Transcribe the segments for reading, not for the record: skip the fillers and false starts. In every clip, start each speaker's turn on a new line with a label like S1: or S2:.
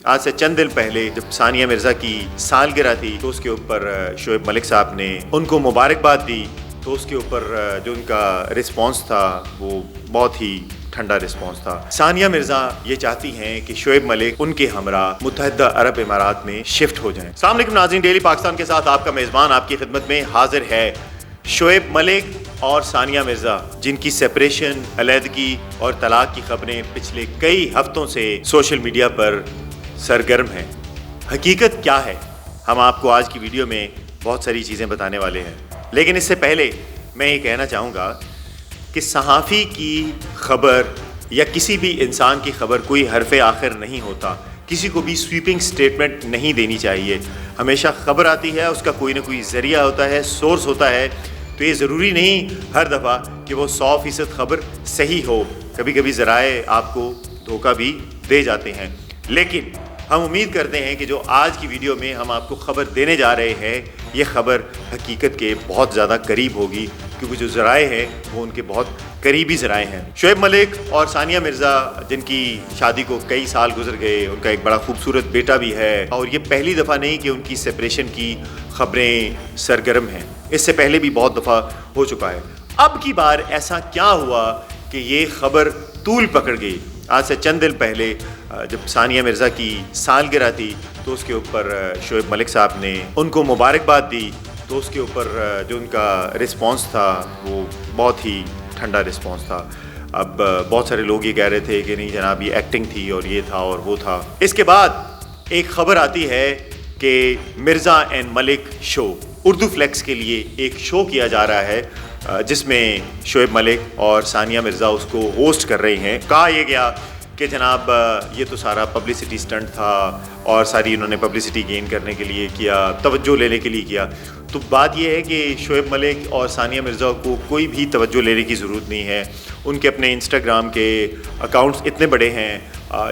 S1: آج سے چند دن پہلے جب ثانیہ مرزا کی سالگرہ تھی تو اس کے اوپر شعیب ملک صاحب نے ان کو مبارکباد دی، تو اس کے اوپر جو ان کا رسپانس تھا وہ بہت ہی ٹھنڈا رسپانس تھا۔ ثانیہ مرزا یہ چاہتی ہیں کہ شعیب ملک ان کے ہمراہ متحدہ عرب امارات میں شفٹ ہو جائیں۔ السلام علیکم ناظرین، ڈیلی پاکستان کے ساتھ آپ کا میزبان آپ کی خدمت میں حاضر ہے۔ شعیب ملک اور ثانیہ مرزا جن کی سیپریشن، علیحدگی اور طلاق کی خبریں پچھلے کئی ہفتوں سے سوشل میڈیا پر سرگرم ہیں، حقیقت کیا ہے؟ ہم آپ کو آج کی ویڈیو میں بہت ساری چیزیں بتانے والے ہیں، لیکن اس سے پہلے میں یہ کہنا چاہوں گا کہ صحافی کی خبر یا کسی بھی انسان کی خبر کوئی حرف آخر نہیں ہوتا، کسی کو بھی سویپنگ سٹیٹمنٹ نہیں دینی چاہیے۔ ہمیشہ خبر آتی ہے، اس کا کوئی نہ کوئی ذریعہ ہوتا ہے، سورس ہوتا ہے، تو یہ ضروری نہیں ہر دفعہ کہ وہ 100% خبر صحیح ہو، کبھی کبھی ذرائع آپ کو دھوکہ بھی دے جاتے ہیں۔ لیکن ہم امید کرتے ہیں کہ جو آج کی ویڈیو میں ہم آپ کو خبر دینے جا رہے ہیں، یہ خبر حقیقت کے بہت زیادہ قریب ہوگی، کیونکہ جو ذرائع ہیں وہ ان کے بہت قریبی ذرائع ہیں۔ شعیب ملک اور ثانیہ مرزا جن کی شادی کو کئی سال گزر گئے، ان کا ایک بڑا خوبصورت بیٹا بھی ہے، اور یہ پہلی دفعہ نہیں کہ ان کی سیپریشن کی خبریں سرگرم ہیں، اس سے پہلے بھی بہت دفعہ ہو چکا ہے۔ اب کی بار ایسا کیا ہوا کہ یہ خبر طول پکڑ گئی؟ آج سے چند دن پہلے جب ثانیہ مرزا کی سالگرہ تھی تو اس کے اوپر شعیب ملک صاحب نے ان کو مبارکباد دی، تو اس کے اوپر جو ان کا رسپانس تھا وہ بہت ہی ٹھنڈا رسپانس تھا۔ اب بہت سارے لوگ یہ کہہ رہے تھے کہ نہیں جناب یہ ایکٹنگ تھی اور یہ تھا اور وہ تھا۔ اس کے بعد ایک خبر آتی ہے کہ Mirza and Malik show, Urdu flix کے لیے ایک شو کیا جا رہا ہے جس میں شعیب ملک اور ثانیہ مرزا اس کو ہوسٹ کر رہے ہیں۔ کہا یہ گیا کہ جناب یہ تو سارا پبلسٹی سٹنٹ تھا اور ساری انہوں نے پبلسٹی گین کرنے کے لیے کیا، توجہ لینے کے لیے کیا۔ تو بات یہ ہے کہ شعیب ملک اور ثانیہ مرزا کو کوئی بھی توجہ لینے کی ضرورت نہیں ہے، ان کے اپنے انسٹاگرام کے اکاؤنٹس اتنے بڑے ہیں،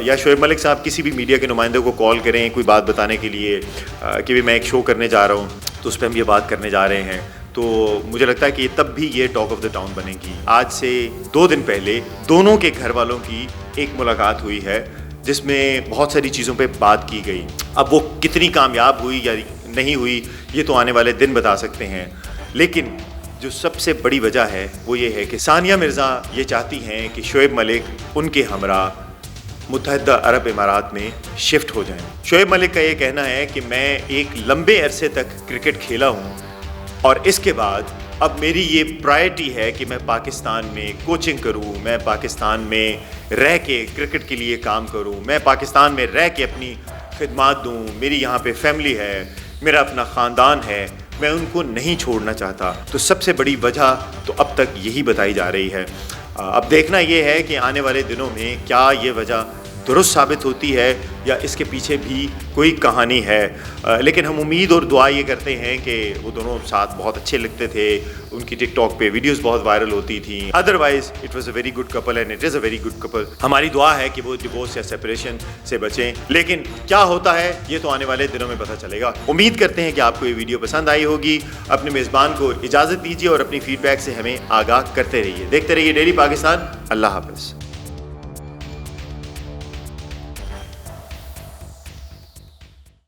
S1: یا شعیب ملک صاحب کسی بھی میڈیا کے نمائندوں کو کال کریں کوئی بات بتانے کے لیے کہ میں ایک شو کرنے جا رہا ہوں تو اس پہ ہم یہ بات کرنے جا رہے ہیں، تو مجھے لگتا ہے کہ تب بھی یہ ٹاک آف دا ٹاؤن بنے گی۔ آج سے 2 دن پہلے دونوں کے گھر والوں کی ایک ملاقات ہوئی ہے جس میں بہت ساری چیزوں پہ بات کی گئی۔ اب وہ کتنی کامیاب ہوئی یا نہیں ہوئی یہ تو آنے والے دن بتا سکتے ہیں، لیکن جو سب سے بڑی وجہ ہے وہ یہ ہے کہ ثانیہ مرزا یہ چاہتی ہیں کہ شعیب ملک ان کے ہمراہ متحدہ عرب امارات میں شفٹ ہو جائیں۔ شعیب ملک کا یہ کہنا ہے کہ میں ایک لمبے عرصے تک کرکٹ کھیلا ہوں اور اس کے بعد اب میری یہ پرائرٹی ہے کہ میں پاکستان میں کوچنگ کروں، میں پاکستان میں رہ کے کرکٹ کے لیے کام کروں، میں پاکستان میں رہ کے اپنی خدمات دوں، میری یہاں پہ فیملی ہے، میرا اپنا خاندان ہے، میں ان کو نہیں چھوڑنا چاہتا۔ تو سب سے بڑی وجہ تو اب تک یہی بتائی جا رہی ہے۔ اب دیکھنا یہ ہے کہ آنے والے دنوں میں کیا یہ وجہ درست ثابت ہوتی ہے یا اس کے پیچھے بھی کوئی کہانی ہے، لیکن ہم امید اور دعا یہ کرتے ہیں کہ وہ دونوں ساتھ بہت اچھے لگتے تھے، ان کی ٹک ٹاک پہ ویڈیوز بہت وائرل ہوتی تھیں۔ Otherwise it was a very good couple and it is a very good Kapil. ہماری دعا ہے کہ وہ ڈیورس یا سیپریشن سے بچیں، لیکن کیا ہوتا ہے یہ تو آنے والے دنوں میں پتہ چلے گا۔ امید کرتے ہیں کہ آپ کو یہ ویڈیو پسند آئی ہوگی۔ اپنے میزبان کو اجازت دیجیے اور اپنی فیڈ بیک سے ہمیں آگاہ کرتے رہیے۔ دیکھتے رہیے ڈیلی پاکستان۔ اللہ حافظ۔